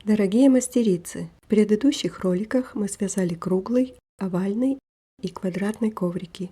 Дорогие мастерицы, в предыдущих роликах мы связали круглый, овальный и квадратный коврики.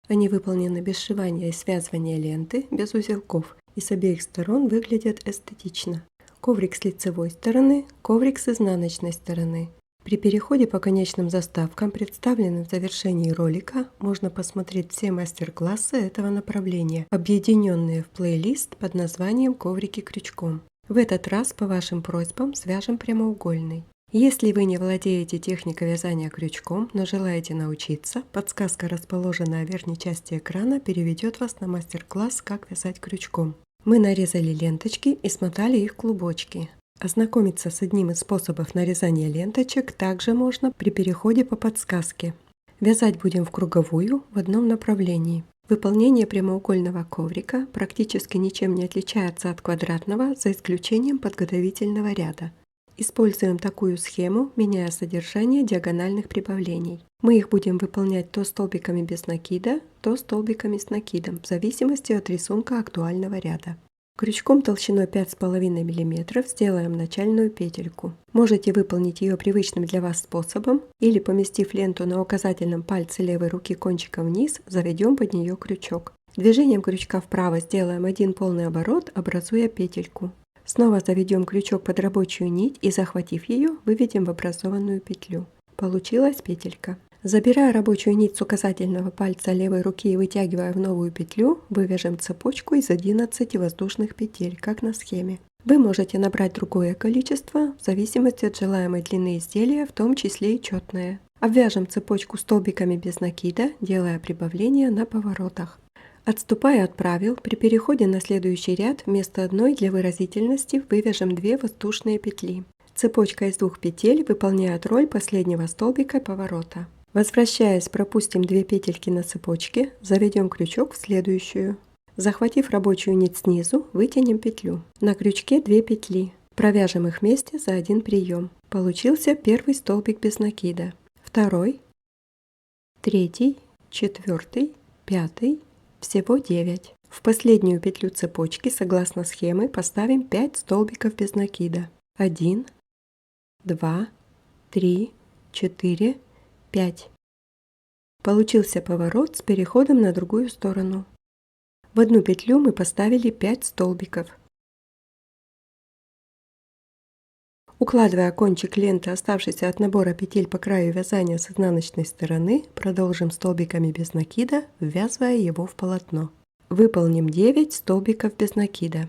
Они выполнены без сшивания и связывания ленты, без узелков, и с обеих сторон выглядят эстетично. Коврик с лицевой стороны, коврик с изнаночной стороны. При переходе по конечным заставкам, представленным в завершении ролика, можно посмотреть все мастер-классы этого направления, объединенные в плейлист под названием «Коврики крючком». В этот раз по вашим просьбам свяжем прямоугольный. Если вы не владеете техникой вязания крючком, но желаете научиться, подсказка, расположенная в верхней части экрана, переведет вас на мастер-класс «Как вязать крючком». Мы нарезали ленточки и смотали их в клубочки. Ознакомиться с одним из способов нарезания ленточек также можно при переходе по подсказке. Вязать будем в круговую в одном направлении. Выполнение прямоугольного коврика практически ничем не отличается от квадратного, за исключением подготовительного ряда. Используем такую схему, меняя содержание диагональных прибавлений. Мы их будем выполнять то столбиками без накида, то столбиками с накидом, в зависимости от рисунка актуального ряда. Крючком толщиной 5,5 мм сделаем начальную петельку. Можете выполнить ее привычным для вас способом или, поместив ленту на указательном пальце левой руки кончиком вниз, заведем под нее крючок. Движением крючка вправо сделаем один полный оборот, образуя петельку. Снова заведем крючок под рабочую нить и, захватив ее, выведем в образованную петлю. Получилась петелька. Забирая рабочую нить с указательного пальца левой руки и вытягивая в новую петлю, вывяжем цепочку из 11 воздушных петель, как на схеме. Вы можете набрать другое количество, в зависимости от желаемой длины изделия, в том числе и четное. Обвяжем цепочку столбиками без накида, делая прибавления на поворотах. Отступая от правил, при переходе на следующий ряд вместо одной для выразительности вывяжем 2 воздушные петли. Цепочка из 2 петель выполняет роль последнего столбика поворота. Возвращаясь, пропустим 2 петельки на цепочке, заведем крючок в следующую. Захватив рабочую нить снизу, вытянем петлю. На крючке 2 петли. Провяжем их вместе за один прием. Получился первый столбик без накида. Второй, третий, четвертый, пятый, всего 9. В последнюю петлю цепочки, согласно схемы, поставим 5 столбиков без накида. 1, 2, 3, 4, 5. Получился поворот с переходом на другую сторону. В одну петлю мы поставили 5 столбиков. Укладывая кончик ленты, оставшийся от набора петель по краю вязания с изнаночной стороны, продолжим столбиками без накида, ввязывая его в полотно. Выполним 9 столбиков без накида.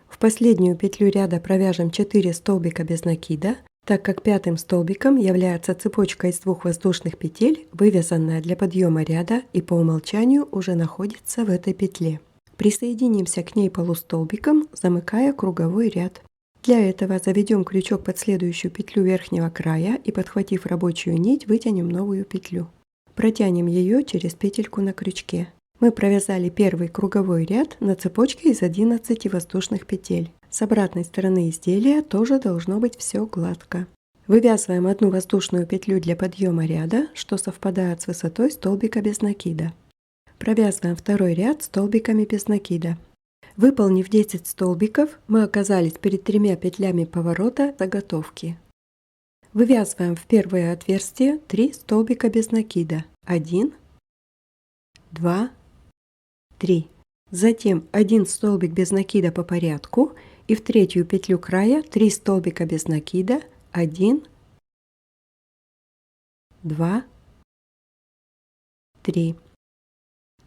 В последнюю петлю ряда провяжем 4 столбика без накида, так как пятым столбиком является цепочка из 2 воздушных петель, вывязанная для подъема ряда и по умолчанию уже находится в этой петле. Присоединимся к ней полустолбиком, замыкая круговой ряд. Для этого заведем крючок под следующую петлю верхнего края и, подхватив рабочую нить, вытянем новую петлю. Протянем ее через петельку на крючке. Мы провязали первый круговой ряд на цепочке из 11 воздушных петель. С обратной стороны изделия тоже должно быть все гладко. Вывязываем одну воздушную петлю для подъема ряда, что совпадает с высотой столбика без накида. Провязываем второй ряд столбиками без накида. Выполнив 10 столбиков, мы оказались перед 3 петлями поворота заготовки. Вывязываем в первое отверстие 3 столбика без накида. 1, 2, 3. Затем 1 столбик без накида по порядку и в третью петлю края 3 столбика без накида. 1, 2, 3.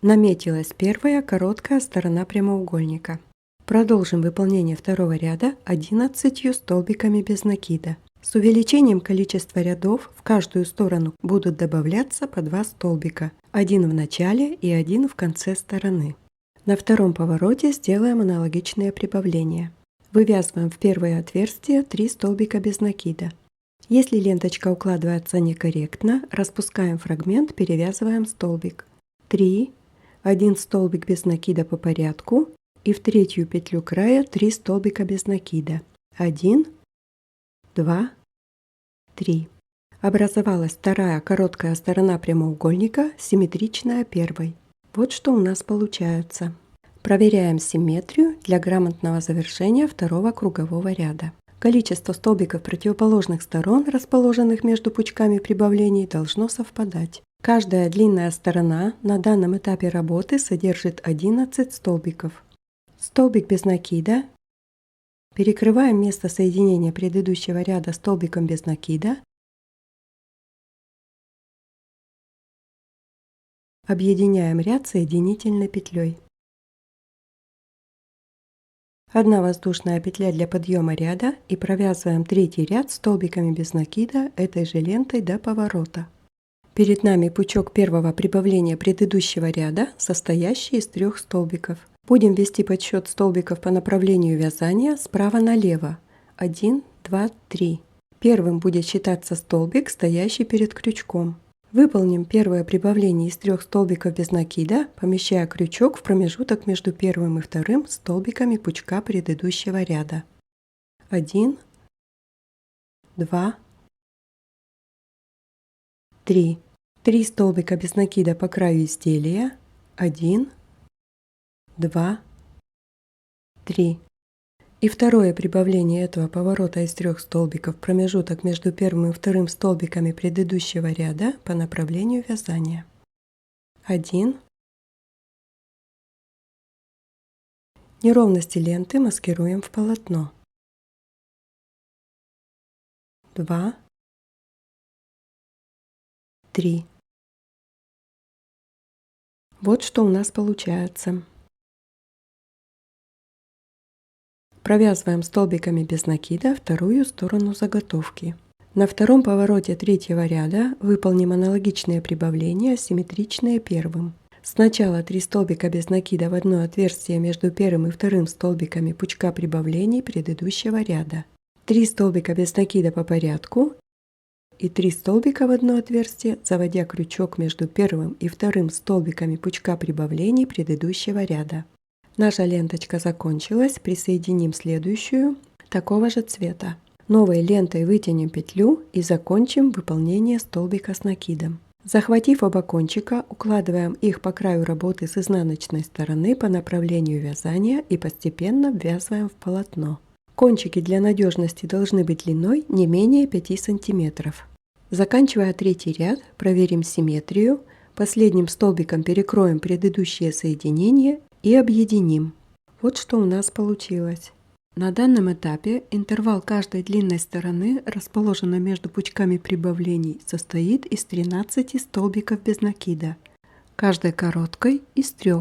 Наметилась первая короткая сторона прямоугольника. Продолжим выполнение второго ряда 11 столбиками без накида. С увеличением количества рядов в каждую сторону будут добавляться по 2 столбика, один в начале и один в конце стороны. На втором повороте сделаем аналогичные прибавления. Вывязываем в первое отверстие 3 столбика без накида. Если ленточка укладывается некорректно, распускаем фрагмент, перевязываем столбик. 3, 1 столбик без накида по порядку и в третью петлю края 3 столбика без накида. 1, 2, 3. Образовалась вторая короткая сторона прямоугольника, симметричная первой. Вот что у нас получается. Проверяем симметрию для грамотного завершения второго кругового ряда. Количество столбиков противоположных сторон, расположенных между пучками прибавлений, должно совпадать. Каждая длинная сторона на данном этапе работы содержит 11 столбиков. Столбик без накида. Перекрываем место соединения предыдущего ряда столбиком без накида. Объединяем ряд соединительной петлей. Одна воздушная петля для подъема ряда и провязываем третий ряд столбиками без накида этой же лентой до поворота. Перед нами пучок первого прибавления предыдущего ряда, состоящий из 3 столбиков. Будем вести подсчет столбиков по направлению вязания справа налево. 1, 2, 3. Первым будет считаться столбик, стоящий перед крючком. Выполним первое прибавление из 3 столбиков без накида, помещая крючок в промежуток между первым и вторым столбиками пучка предыдущего ряда. 1, 2, 3. 3 столбика без накида по краю изделия. 1, 2, 3. И второе прибавление этого поворота из 3 столбиков в промежуток между первым и вторым столбиками предыдущего ряда по направлению вязания. 1. Неровности ленты маскируем в полотно. 2, 3. Вот что у нас получается. Провязываем столбиками без накида вторую сторону заготовки. На втором повороте третьего ряда выполним аналогичные прибавления, симметричные первым. Сначала 3 столбика без накида в одно отверстие между первым и вторым столбиками пучка прибавлений предыдущего ряда. 3 столбика без накида по порядку и 3 столбика в одно отверстие, заводя крючок между первым и вторым столбиками пучка прибавлений предыдущего ряда. Наша ленточка закончилась, присоединим следующую, такого же цвета. Новой лентой вытянем петлю и закончим выполнение столбика с накидом. Захватив оба кончика, укладываем их по краю работы с изнаночной стороны по направлению вязания и постепенно ввязываем в полотно. Кончики для надежности должны быть длиной не менее 5 см. Заканчивая третий ряд, проверим симметрию, последним столбиком перекроем предыдущее соединение и объединим. Вот что у нас получилось. На данном этапе интервал каждой длинной стороны, расположенной между пучками прибавлений, состоит из 13 столбиков без накида, каждой короткой из 3.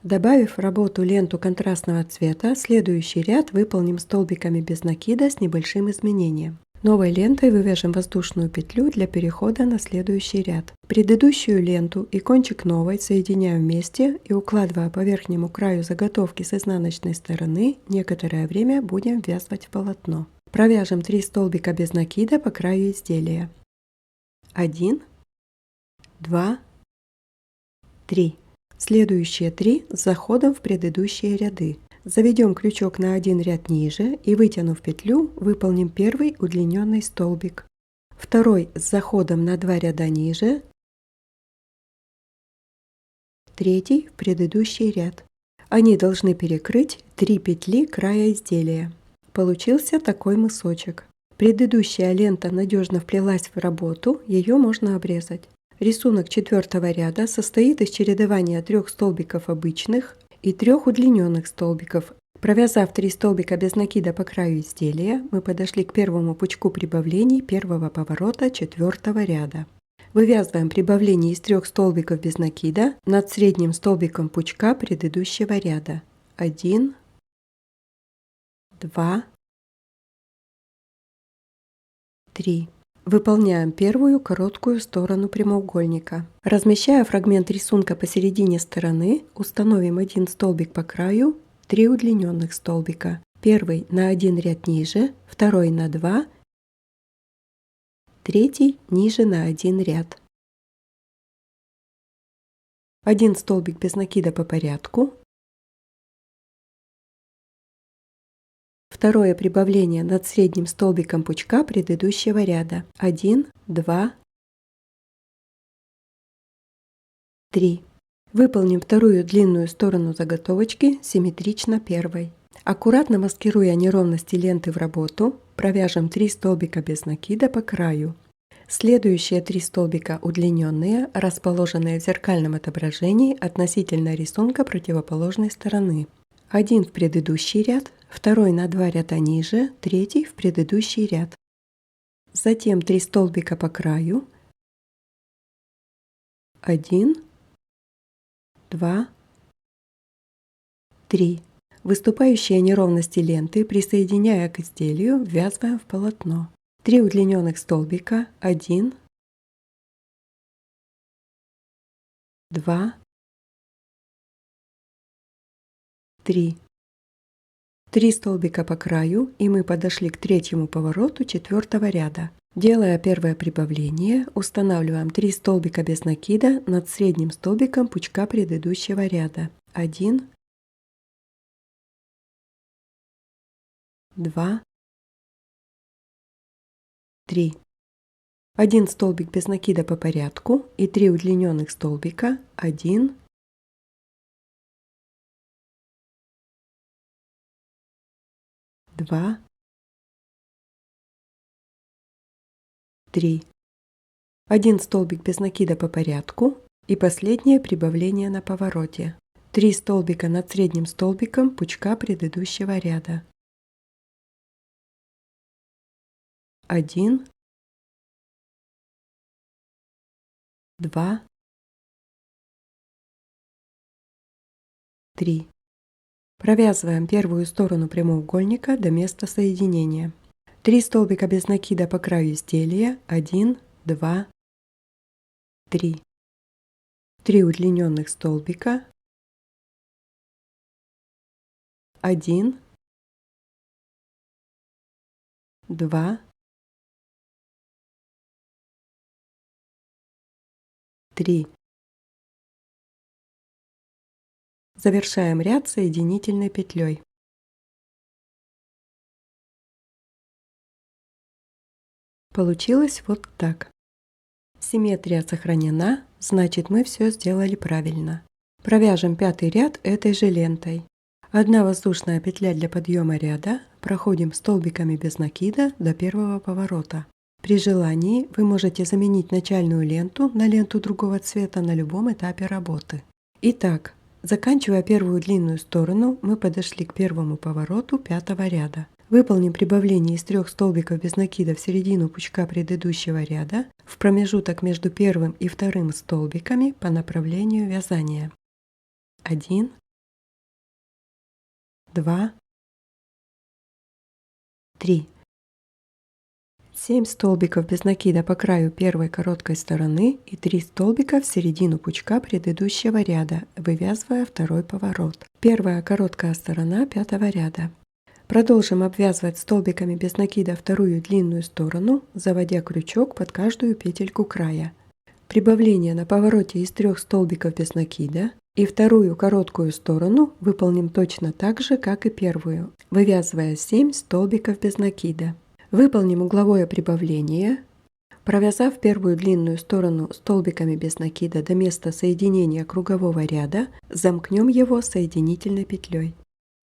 Добавив в работу ленту контрастного цвета, следующий ряд выполним столбиками без накида с небольшим изменением. Новой лентой вывяжем воздушную петлю для перехода на следующий ряд. Предыдущую ленту и кончик новой соединяем вместе и, укладывая по верхнему краю заготовки с изнаночной стороны, некоторое время будем ввязывать в полотно. Провяжем 3 столбика без накида по краю изделия. 1, 2, 3. Следующие 3 с заходом в предыдущие ряды. Заведем крючок на один ряд ниже и, вытянув петлю, выполним первый удлиненный столбик. Второй с заходом на 2 ряда ниже. Третий в предыдущий ряд. Они должны перекрыть 3 петли края изделия. Получился такой мысочек. Предыдущая лента надежно вплелась в работу, ее можно обрезать. Рисунок 4-го ряда состоит из чередования 3 столбиков обычных и 3 удлиненных столбиков. Провязав 3 столбика без накида по краю изделия, мы подошли к первому пучку прибавлений первого поворота 4-го ряда. Вывязываем прибавление из 3 столбиков без накида над средним столбиком пучка предыдущего ряда. 1, 2, 3. Выполняем первую короткую сторону прямоугольника. Размещая фрагмент рисунка посередине стороны, установим 1 столбик по краю, 3 удлиненных столбика. Первый на 1 ряд ниже, второй на 2, третий ниже на 1 ряд. 1 столбик без накида по порядку. Второе прибавление над средним столбиком пучка предыдущего ряда. 1, 2, 3. Выполним вторую длинную сторону заготовочки симметрично первой. Аккуратно маскируя неровности ленты в работу, провяжем 3 столбика без накида по краю. Следующие 3 столбика удлиненные, расположенные в зеркальном отображении относительно рисунка противоположной стороны. Один в предыдущий ряд, второй на 2 ряда ниже, третий в предыдущий ряд. Затем 3 столбика по краю. 1, 2, 3. Выступающие неровности ленты, присоединяя к изделию, ввязываем в полотно. 3 удлиненных столбика. 1, 2, 3. 3 столбика по краю, и мы подошли к третьему повороту 4-го ряда. Делая первое прибавление, устанавливаем 3 столбика без накида над средним столбиком пучка предыдущего ряда. 1, 2, 3. 1 столбик без накида по порядку и 3 удлиненных столбика. 1, 2, 3. 1 столбик без накида по порядку и последнее прибавление на повороте. 3 столбика над средним столбиком пучка предыдущего ряда. 1, 2, 3. Провязываем первую сторону прямоугольника до места соединения. 3 столбика без накида по краю изделия. 1, 2, 3. 3 удлиненных столбика. 1, 2, 3. Завершаем ряд соединительной петлей. Получилось вот так. Симметрия сохранена, значит, мы все сделали правильно. Провяжем 5-й ряд этой же лентой. 1 воздушная петля для подъема ряда, проходим столбиками без накида до первого поворота. При желании вы можете заменить начальную ленту на ленту другого цвета на любом этапе работы. Итак, заканчивая первую длинную сторону, мы подошли к первому повороту 5-го ряда. Выполним прибавление из 3 столбиков без накида в середину пучка предыдущего ряда в промежуток между первым и вторым столбиками по направлению вязания. 1, 2, 3. 7 столбиков без накида по краю первой короткой стороны и 3 столбика в середину пучка предыдущего ряда, вывязывая второй поворот. Первая короткая сторона 5-го ряда. Продолжим обвязывать столбиками без накида вторую длинную сторону, заводя крючок под каждую петельку края. Прибавление на повороте из 3 столбиков без накида и вторую короткую сторону выполним точно так же, как и первую, вывязывая 7 столбиков без накида. Выполним угловое прибавление. Провязав первую длинную сторону столбиками без накида до места соединения кругового ряда, замкнем его соединительной петлей.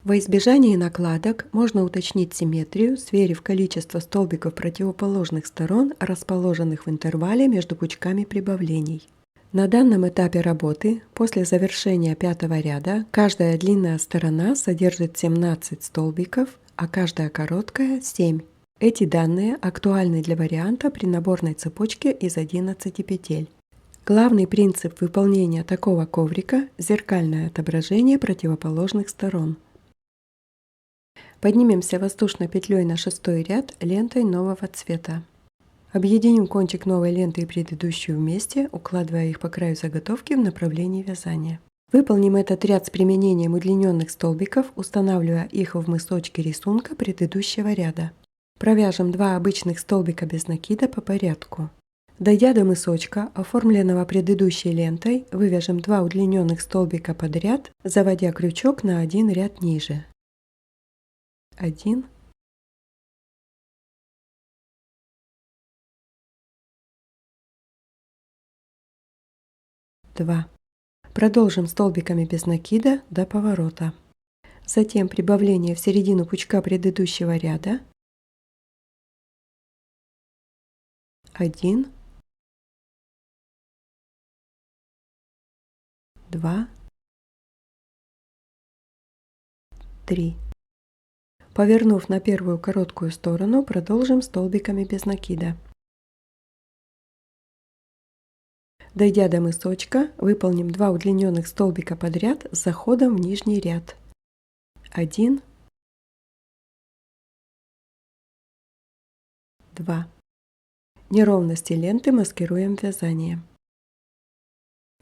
Во избежание накладок можно уточнить симметрию, сверив количество столбиков противоположных сторон, расположенных в интервале между пучками прибавлений. На данном этапе работы, после завершения 5-го ряда, каждая длинная сторона содержит 17 столбиков, а каждая короткая – 7. Эти данные актуальны для варианта при наборной цепочке из 11 петель. Главный принцип выполнения такого коврика – зеркальное отображение противоположных сторон. Поднимемся воздушной петлей на 6-й ряд лентой нового цвета. Объединим кончик новой ленты и предыдущую вместе, укладывая их по краю заготовки в направлении вязания. Выполним этот ряд с применением удлиненных столбиков, устанавливая их в мысочки рисунка предыдущего ряда. Провяжем 2 обычных столбика без накида по порядку. Дойдя до мысочка, оформленного предыдущей лентой, вывяжем 2 удлиненных столбика подряд, заводя крючок на 1 ряд ниже. 1, 2. Продолжим столбиками без накида до поворота. Затем прибавление в середину пучка предыдущего ряда. 1, 2, 3. Повернув на первую короткую сторону, продолжим столбиками без накида. Дойдя до мысочка, выполним 2 удлиненных столбика подряд с заходом в нижний ряд. 1, 2. Неровности ленты маскируем вязанием.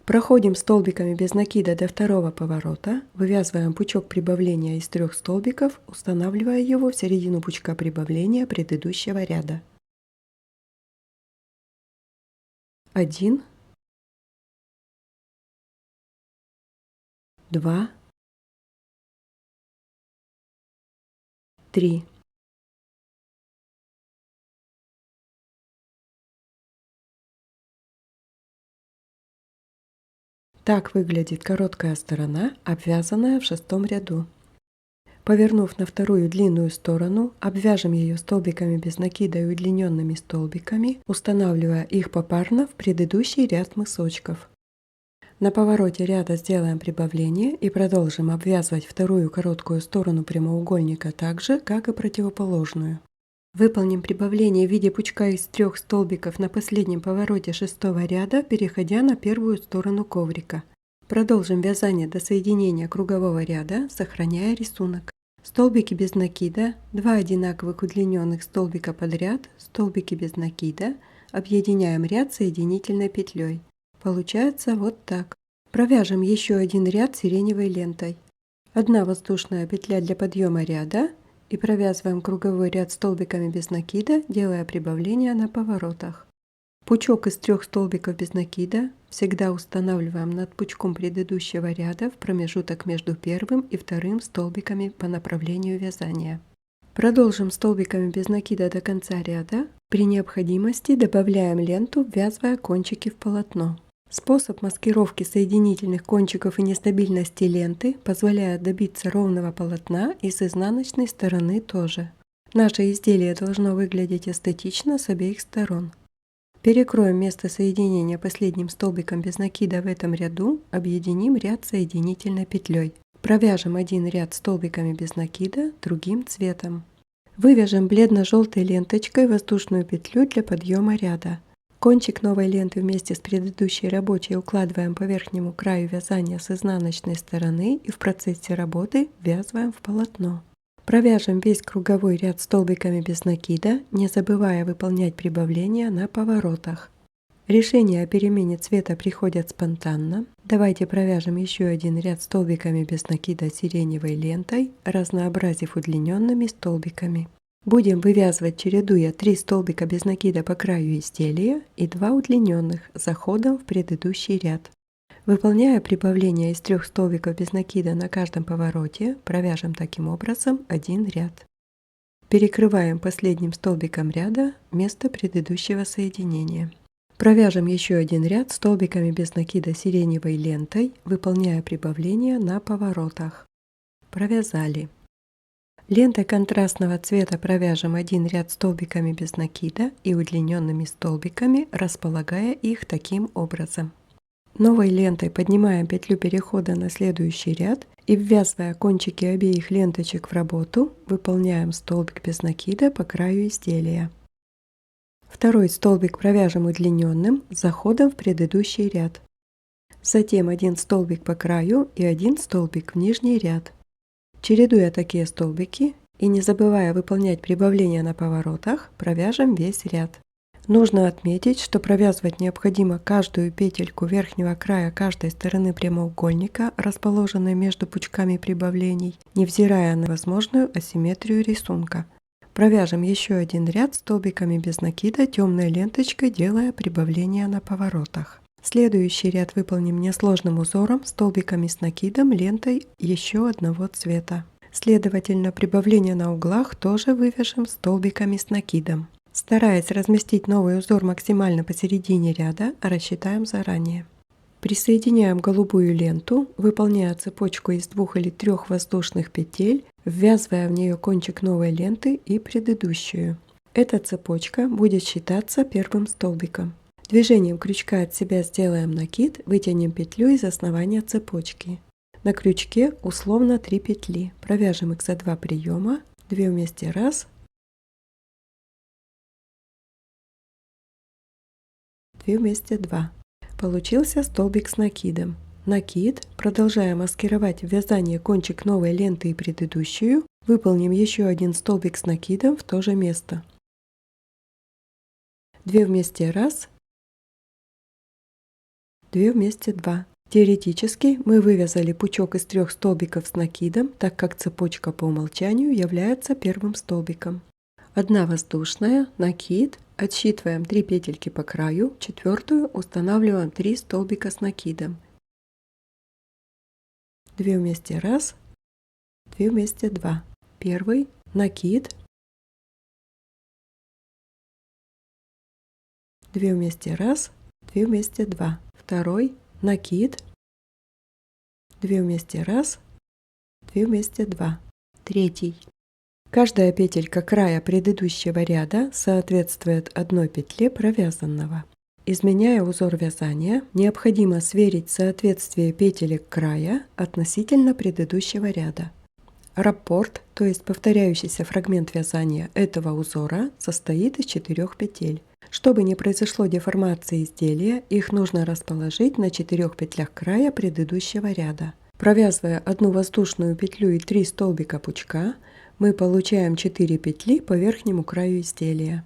Проходим столбиками без накида до второго поворота, вывязываем пучок прибавления из 3 столбиков, устанавливая его в середину пучка прибавления предыдущего ряда. 1, 2, 3. Так выглядит короткая сторона, обвязанная в 6 ряду. Повернув на вторую длинную сторону, обвяжем ее столбиками без накида и удлиненными столбиками, устанавливая их попарно в предыдущий ряд мысочков. На повороте ряда сделаем прибавление и продолжим обвязывать вторую короткую сторону прямоугольника так же, как и противоположную. Выполним прибавление в виде пучка из 3 столбиков на последнем повороте 6 ряда, переходя на первую сторону коврика. Продолжим вязание до соединения кругового ряда, сохраняя рисунок. Столбики без накида, 2 одинаковых удлиненных столбика подряд, столбики без накида, объединяем ряд соединительной петлей. Получается вот так. Провяжем еще один ряд сиреневой лентой. 1 воздушная петля для подъема ряда и провязываем круговой ряд столбиками без накида, делая прибавления на поворотах. Пучок из 3 столбиков без накида всегда устанавливаем над пучком предыдущего ряда в промежуток между первым и вторым столбиками по направлению вязания. Продолжим столбиками без накида до конца ряда. При необходимости добавляем ленту, ввязывая кончики в полотно. Способ маскировки соединительных кончиков и нестабильности ленты позволяет добиться ровного полотна и с изнаночной стороны тоже. Наше изделие должно выглядеть эстетично с обеих сторон. Перекроем место соединения последним столбиком без накида в этом ряду, объединим ряд соединительной петлей. Провяжем один ряд столбиками без накида другим цветом. Вывяжем бледно-желтой ленточкой воздушную петлю для подъема ряда. Кончик новой ленты вместе с предыдущей рабочей укладываем по верхнему краю вязания с изнаночной стороны и в процессе работы ввязываем в полотно. Провяжем весь круговой ряд столбиками без накида, не забывая выполнять прибавления на поворотах. Решения о перемене цвета приходят спонтанно. Давайте провяжем еще один ряд столбиками без накида сиреневой лентой, разнообразив удлиненными столбиками. Будем вывязывать, чередуя 3 столбика без накида по краю изделия и 2 удлиненных с заходом в предыдущий ряд. Выполняя прибавление из 3 столбиков без накида на каждом повороте, провяжем таким образом один ряд. Перекрываем последним столбиком ряда место предыдущего соединения. Провяжем еще один ряд столбиками без накида сиреневой лентой, выполняя прибавления на поворотах. Провязали. Лентой контрастного цвета провяжем один ряд столбиками без накида и удлиненными столбиками, располагая их таким образом. Новой лентой поднимаем петлю перехода на следующий ряд и, ввязывая кончики обеих ленточек в работу, выполняем столбик без накида по краю изделия. Второй столбик провяжем удлиненным с заходом в предыдущий ряд. Затем один столбик по краю и один столбик в нижний ряд. Чередуя такие столбики и не забывая выполнять прибавления на поворотах, провяжем весь ряд. Нужно отметить, что провязывать необходимо каждую петельку верхнего края каждой стороны прямоугольника, расположенной между пучками прибавлений, невзирая на возможную асимметрию рисунка. Провяжем еще один ряд столбиками без накида темной ленточкой, делая прибавления на поворотах. Следующий ряд выполним несложным узором столбиками с накидом лентой еще одного цвета. Следовательно, прибавления на углах тоже вывяжем столбиками с накидом. Стараясь разместить новый узор максимально посередине ряда, рассчитаем заранее. Присоединяем голубую ленту, выполняя цепочку из 2 или 3 воздушных петель, ввязывая в нее кончик новой ленты и предыдущую. Эта цепочка будет считаться первым столбиком. Движением крючка от себя сделаем накид, вытянем петлю из основания цепочки. На крючке условно 3 петли. Провяжем их за 2 приема, 2 вместе 1, 2 вместе 2. Получился столбик с накидом. Накид. Продолжая маскировать ввязание кончик новой ленты и предыдущую, выполним еще один столбик с накидом в то же место. 2 вместе 1, 2 вместе 2. Теоретически мы вывязали пучок из 3 столбиков с накидом, так как цепочка по умолчанию является первым столбиком. 1 воздушная, накид, отсчитываем 3 петельки по краю, 4 устанавливаем 3 столбика с накидом. 2 вместе 1, 2 вместе 2. Первый, накид, 2 вместе 1, 2 вместе 2. Второй, накид, 2 вместе 1, 2 вместе 2. Третий. Каждая петелька края предыдущего ряда соответствует одной петле провязанного. Изменяя узор вязания, необходимо сверить соответствие петелек края относительно предыдущего ряда. Раппорт, то есть повторяющийся фрагмент вязания этого узора, состоит из 4 петель. Чтобы не произошло деформации изделия, их нужно расположить на 4 петлях края предыдущего ряда. Провязывая одну воздушную петлю и 3 столбика пучка, мы получаем 4 петли по верхнему краю изделия.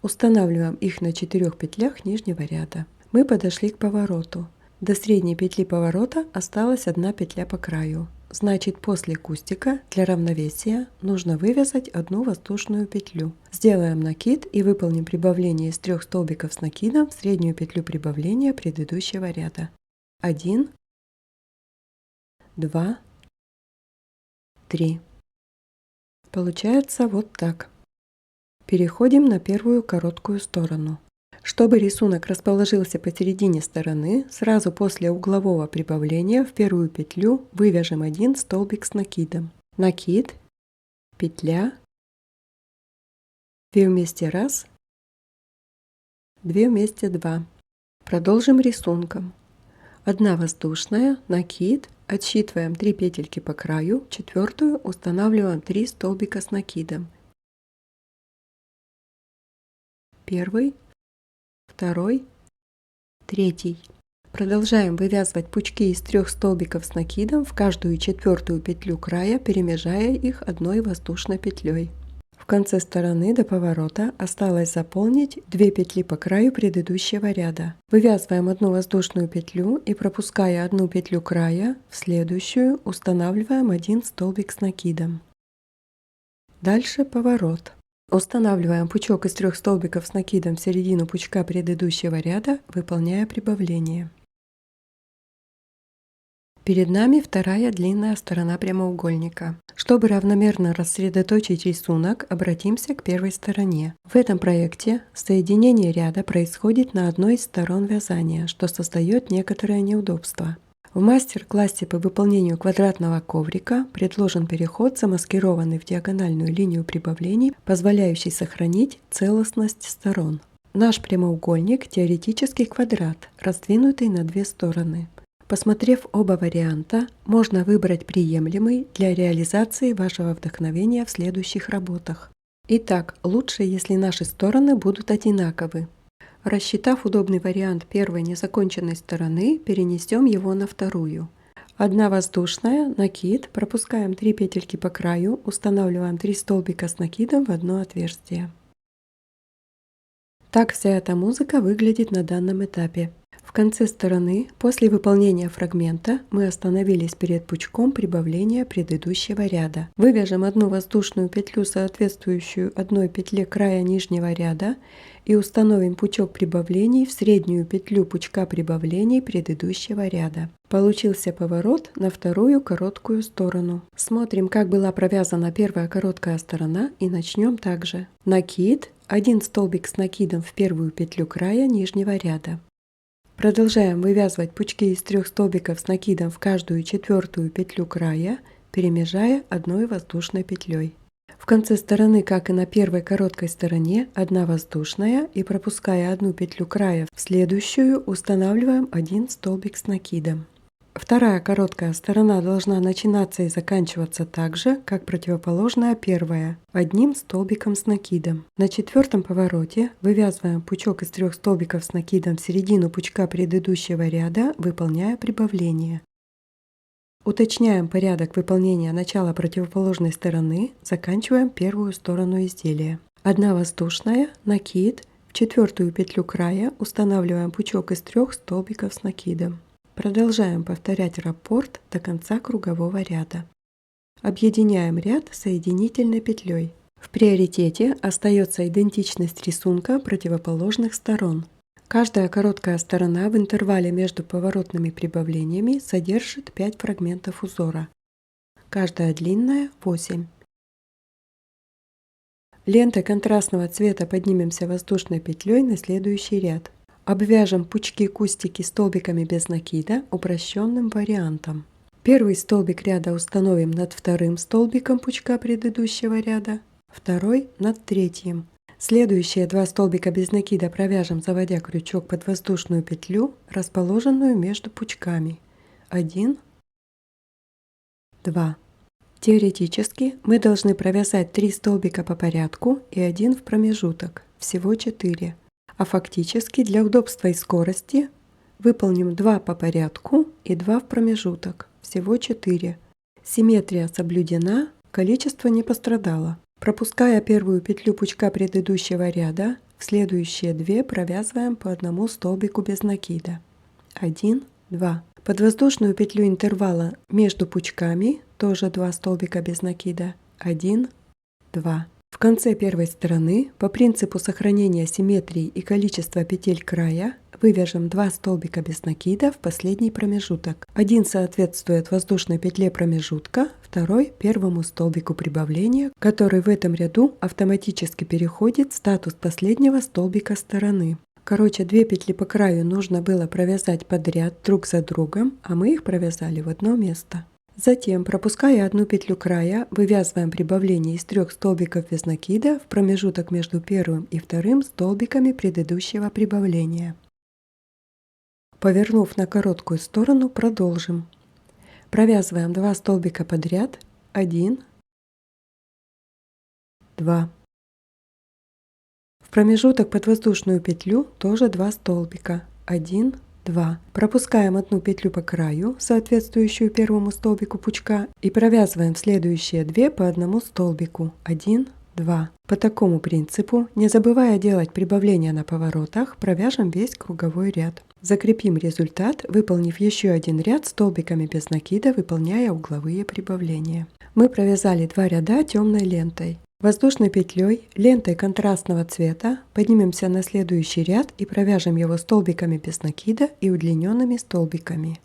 Устанавливаем их на 4 петлях нижнего ряда. Мы подошли к повороту. До средней петли поворота осталась 1 петля по краю. Значит, после кустика для равновесия нужно вывязать одну воздушную петлю. Сделаем накид и выполним прибавление из 3 столбиков с накидом в среднюю петлю прибавления предыдущего ряда. 1, 2, 3. Получается вот так. Переходим на первую короткую сторону. Чтобы рисунок расположился посередине стороны, сразу после углового прибавления в первую петлю вывяжем 1 столбик с накидом. Накид, петля, 2 вместе 1, 2 вместе 2. Продолжим рисунком. 1 воздушная, накид, отсчитываем 3 петельки по краю, 4 устанавливаем 3 столбика с накидом. Первый, второй, третий. Продолжаем вывязывать пучки из 3 столбиков с накидом в каждую 4 петлю края, перемежая их одной воздушной петлей. В конце стороны до поворота осталось заполнить 2 петли по краю предыдущего ряда. Вывязываем 1 воздушную петлю и, пропуская 1 петлю края, в следующую устанавливаем 1 столбик с накидом. Дальше поворот. Устанавливаем пучок из 3 столбиков с накидом в середину пучка предыдущего ряда, выполняя прибавление. Перед нами вторая длинная сторона прямоугольника. Чтобы равномерно рассредоточить рисунок, обратимся к первой стороне. В этом проекте соединение ряда происходит на одной из сторон вязания, что создает некоторое неудобство. В мастер-классе по выполнению квадратного коврика предложен переход, замаскированный в диагональную линию прибавлений, позволяющий сохранить целостность сторон. Наш прямоугольник – теоретический квадрат, раздвинутый на 2 стороны. Посмотрев оба варианта, можно выбрать приемлемый для реализации вашего вдохновения в следующих работах. Итак, лучше, если наши стороны будут одинаковы. Рассчитав удобный вариант первой незаконченной стороны, перенесем его на вторую. 1 воздушная, накид, пропускаем 3 петельки по краю, устанавливаем 3 столбика с накидом в одно отверстие. Так вся эта музыка выглядит на данном этапе. В конце стороны, после выполнения фрагмента, мы остановились перед пучком прибавления предыдущего ряда. Вывяжем 1 воздушную петлю, соответствующую 1 петле края нижнего ряда, и установим пучок прибавлений в среднюю петлю пучка прибавлений предыдущего ряда. Получился поворот на вторую короткую сторону. Смотрим, как была провязана первая короткая сторона, и начнем также. Накид, 1 столбик с накидом в первую петлю края нижнего ряда. Продолжаем вывязывать пучки из 3 столбиков с накидом в каждую 4-ю петлю края, перемежая одной воздушной петлей. В конце стороны, как и на первой короткой стороне, 1 воздушная, и пропуская 1 петлю края в следующую, устанавливаем 1 столбик с накидом. Вторая короткая сторона должна начинаться и заканчиваться так же, как противоположная первая, 1 столбиком с накидом. На 4-м повороте вывязываем пучок из 3 столбиков с накидом в середину пучка предыдущего ряда, выполняя прибавление. Уточняем порядок выполнения начала противоположной стороны, заканчиваем первую сторону изделия. 1 воздушная, накид, в 4-ю петлю края устанавливаем пучок из 3 столбиков с накидом. Продолжаем повторять раппорт до конца кругового ряда. Объединяем ряд соединительной петлей. В приоритете остается идентичность рисунка противоположных сторон. Каждая короткая сторона в интервале между поворотными прибавлениями содержит 5 фрагментов узора. Каждая длинная – 8. Лентой контрастного цвета поднимемся воздушной петлей на следующий ряд. Обвяжем пучки-кустики столбиками без накида упрощенным вариантом. Первый столбик ряда установим над 2-м столбиком пучка предыдущего ряда, второй над 3-м. Следующие 2 столбика без накида провяжем, заводя крючок под воздушную петлю, расположенную между пучками. 1, 2. Теоретически мы должны провязать 3 столбика по порядку и 1 в промежуток, всего 4. А фактически для удобства и скорости выполним 2 по порядку и 2 в промежуток, всего 4. Симметрия соблюдена, количество не пострадало. Пропуская первую петлю пучка предыдущего ряда, в следующие 2 провязываем по 1 столбику без накида. 1, 2. Под воздушную петлю интервала между пучками тоже 2 столбика без накида. 1, 2. В конце первой стороны, по принципу сохранения симметрии и количества петель края, вывяжем 2 столбика без накида в последний промежуток. Один соответствует воздушной петле промежутка, второй – первому столбику прибавления, который в этом ряду автоматически переходит в статус последнего столбика стороны. Короче, 2 петли по краю нужно было провязать подряд друг за другом, а мы их провязали в одно место. Затем, пропуская 1 петлю края, вывязываем прибавление из 3 столбиков без накида в промежуток между первым и вторым столбиками предыдущего прибавления. Повернув на короткую сторону, продолжим. Провязываем 2 столбика подряд, 1, 2. В промежуток под воздушную петлю тоже 2 столбика, 1, 2. Пропускаем 1 петлю по краю, соответствующую первому столбику пучка, и провязываем следующие 2 по 1 столбику, 1, 2. По такому принципу, не забывая делать прибавления на поворотах, провяжем весь круговой ряд. Закрепим результат, выполнив еще 1 ряд столбиками без накида, выполняя угловые прибавления. Мы провязали 2 ряда темной лентой. Воздушной петлей, лентой контрастного цвета поднимемся на следующий ряд и провяжем его столбиками без накида и удлиненными столбиками.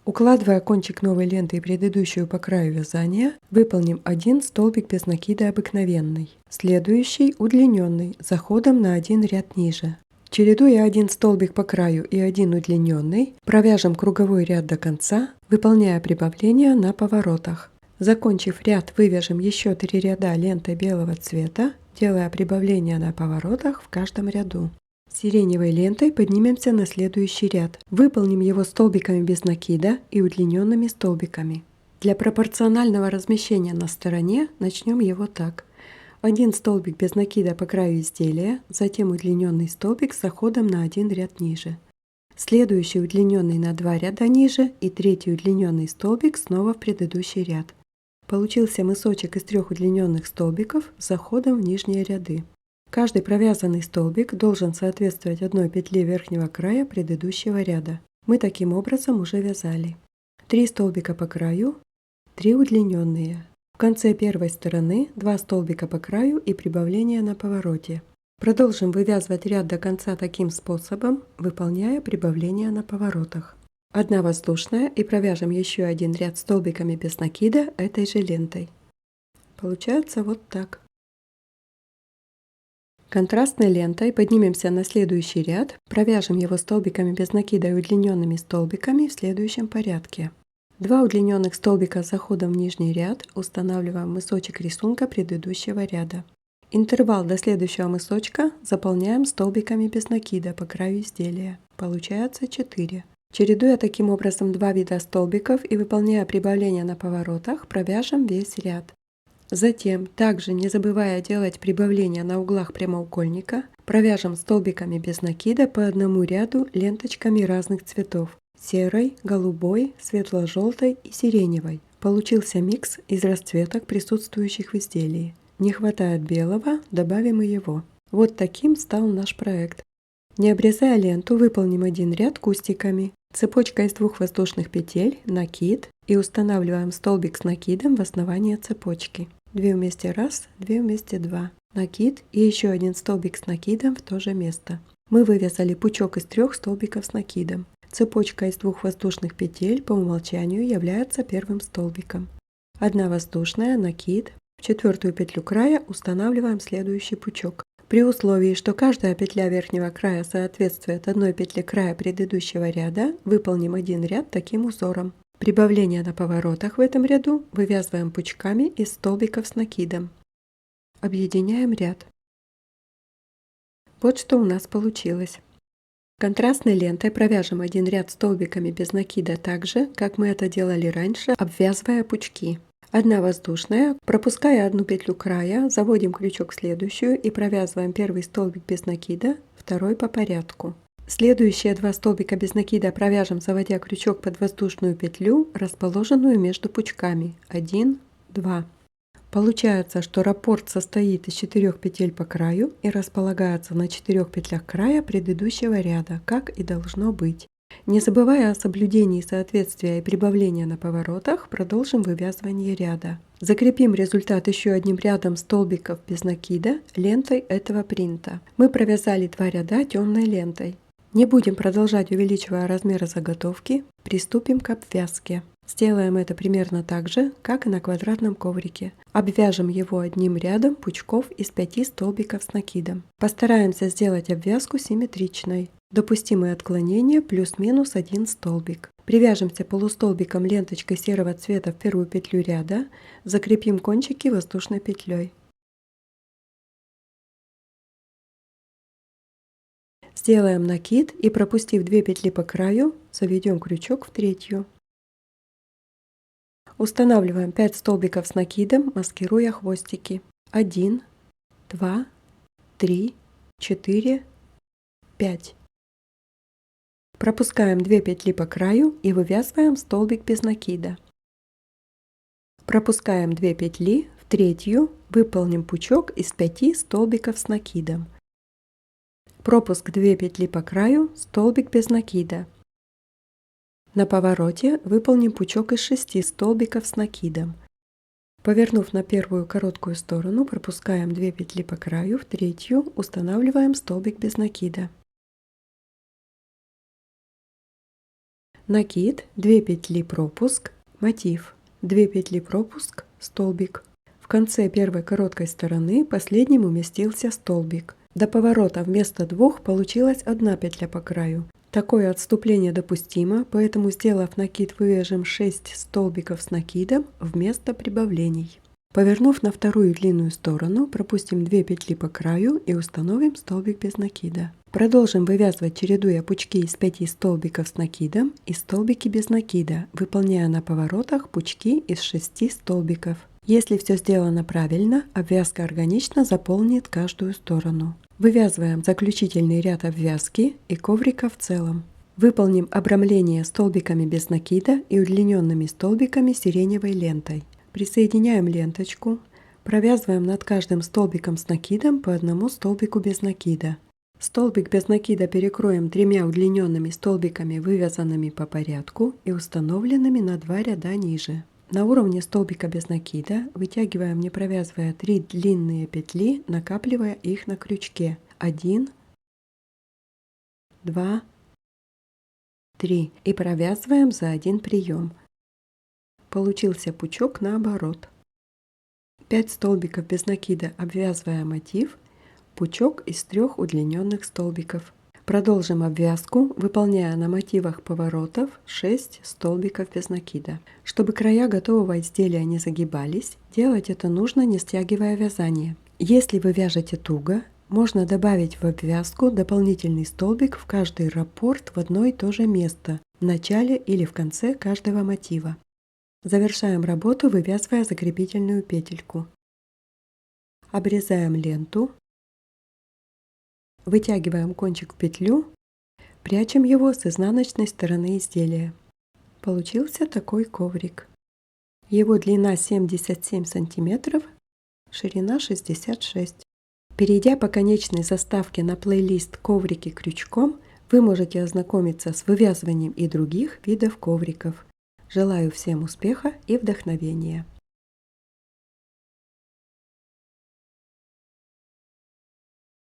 Укладывая кончик новой ленты и предыдущую по краю вязания, выполним 1 столбик без накида обыкновенный, следующий удлиненный, заходом на 1 ряд ниже. Чередуя 1 столбик по краю и 1 удлиненный, провяжем круговой ряд до конца, выполняя прибавления на поворотах. Закончив ряд, вывяжем еще 3 ряда лентой белого цвета, делая прибавления на поворотах в каждом ряду. Сиреневой лентой поднимемся на следующий ряд. Выполним его столбиками без накида и удлиненными столбиками. Для пропорционального размещения на стороне начнем его так. 1 столбик без накида по краю изделия, затем удлиненный столбик с заходом на 1 ряд ниже. Следующий удлиненный на 2 ряда ниже и третий удлиненный столбик снова в предыдущий ряд. Получился мысочек из 3 удлиненных столбиков с заходом в нижние ряды. Каждый провязанный столбик должен соответствовать 1 петле верхнего края предыдущего ряда. Мы таким образом уже вязали. 3 столбика по краю, 3 удлиненные. В конце первой стороны 2 столбика по краю и прибавление на повороте. Продолжим вывязывать ряд до конца таким способом, выполняя прибавления на поворотах. 1 воздушная и провяжем еще 1 ряд столбиками без накида этой же лентой. Получается вот так. Контрастной лентой поднимемся на следующий ряд, провяжем его столбиками без накида и удлиненными столбиками в следующем порядке. 2 удлиненных столбика с заходом в нижний ряд устанавливаем в мысочек рисунка предыдущего ряда. Интервал до следующего мысочка заполняем столбиками без накида по краю изделия. Получается 4. Чередуя таким образом 2 вида столбиков и выполняя прибавления на поворотах, провяжем весь ряд. Затем, также не забывая делать прибавления на углах прямоугольника, провяжем столбиками без накида по одному ряду ленточками разных цветов – серой, голубой, светло-желтой и сиреневой. Получился микс из расцветок, присутствующих в изделии. Не хватает белого, добавим и его. Вот таким стал наш проект. Не обрезая ленту, выполним один ряд кустиками. Цепочка из 2 воздушных петель, накид и устанавливаем столбик с накидом в основание цепочки. 2 вместе 1, 2 вместе 2. Накид и еще один столбик с накидом в то же место. Мы вывязали пучок из 3 столбиков с накидом. Цепочка из 2 воздушных петель по умолчанию является первым столбиком. 1 воздушная, накид. В 4 петлю края устанавливаем следующий пучок. При условии, что каждая петля верхнего края соответствует одной петле края предыдущего ряда, выполним один ряд таким узором. Прибавления на поворотах в этом ряду вывязываем пучками из столбиков с накидом. Объединяем ряд. Вот что у нас получилось. Контрастной лентой провяжем один ряд столбиками без накида так же, как мы это делали раньше, обвязывая пучки. 1 воздушная, пропуская одну петлю края, заводим крючок в следующую и провязываем первый столбик без накида, второй по порядку. Следующие 2 столбика без накида провяжем, заводя крючок под воздушную петлю, расположенную между пучками. 1, 2. Получается, что раппорт состоит из 4 петель по краю и располагается на 4 петлях края предыдущего ряда, как и должно быть. Не забывая о соблюдении соответствия и прибавления на поворотах, продолжим вывязывание ряда. Закрепим результат еще одним рядом столбиков без накида лентой этого принта. Мы провязали 2 ряда темной лентой. Не будем продолжать, увеличивая размеры заготовки, приступим к обвязке. Сделаем это примерно так же, как и на квадратном коврике. Обвяжем его одним рядом пучков из 5 столбиков с накидом. Постараемся сделать обвязку симметричной. Допустимые отклонения плюс-минус 1 столбик. Привяжемся полустолбиком ленточкой серого цвета в первую петлю ряда, закрепим кончики воздушной петлей. Сделаем накид и, пропустив 2 петли по краю, заведем крючок в третью. Устанавливаем 5 столбиков с накидом, маскируя хвостики. 1, 2, 3, 4, 5. Пропускаем 2 петли по краю и вывязываем столбик без накида. Пропускаем 2 петли в третью, выполним пучок из 5 столбиков с накидом. Пропуск 2 петли по краю, столбик без накида. На повороте выполним пучок из 6 столбиков с накидом. Повернув на первую короткую сторону, пропускаем 2 петли по краю, в третью устанавливаем столбик без накида. Накид, 2 петли пропуск, мотив, 2 петли пропуск, столбик. В конце первой короткой стороны последним уместился столбик. До поворота вместо 2 получилась 1 петля по краю. Такое отступление допустимо, поэтому, сделав накид, вывяжем 6 столбиков с накидом вместо прибавлений. Повернув на вторую длинную сторону, пропустим 2 петли по краю и установим столбик без накида. Продолжим вывязывать, чередуя пучки из 5 столбиков с накидом и столбики без накида, выполняя на поворотах пучки из 6 столбиков. Если все сделано правильно, обвязка органично заполнит каждую сторону. Вывязываем заключительный ряд обвязки и коврика в целом. Выполним обрамление столбиками без накида и удлиненными столбиками сиреневой лентой. Присоединяем ленточку, провязываем над каждым столбиком с накидом по одному столбику без накида. Столбик без накида перекроем 3 удлиненными столбиками, вывязанными по порядку и установленными на 2 ряда ниже. На уровне столбика без накида вытягиваем, не провязывая, 3 длинные петли, накапливая их на крючке. 1, 2, 3 и провязываем за один прием. Получился пучок наоборот. 5 столбиков без накида, обвязывая мотив, пучок из 3 удлиненных столбиков. Продолжим обвязку, выполняя на мотивах поворотов 6 столбиков без накида. Чтобы края готового изделия не загибались, делать это нужно, не стягивая вязание. Если вы вяжете туго, можно добавить в обвязку дополнительный столбик в каждый раппорт в одно и то же место, в начале или в конце каждого мотива. Завершаем работу, вывязывая закрепительную петельку. Обрезаем ленту. Вытягиваем кончик в петлю, прячем его с изнаночной стороны изделия. Получился такой коврик. Его длина 77 см, ширина 66. Перейдя по конечной заставке на плейлист «Коврики крючком», вы можете ознакомиться с вывязыванием и других видов ковриков. Желаю всем успеха и вдохновения!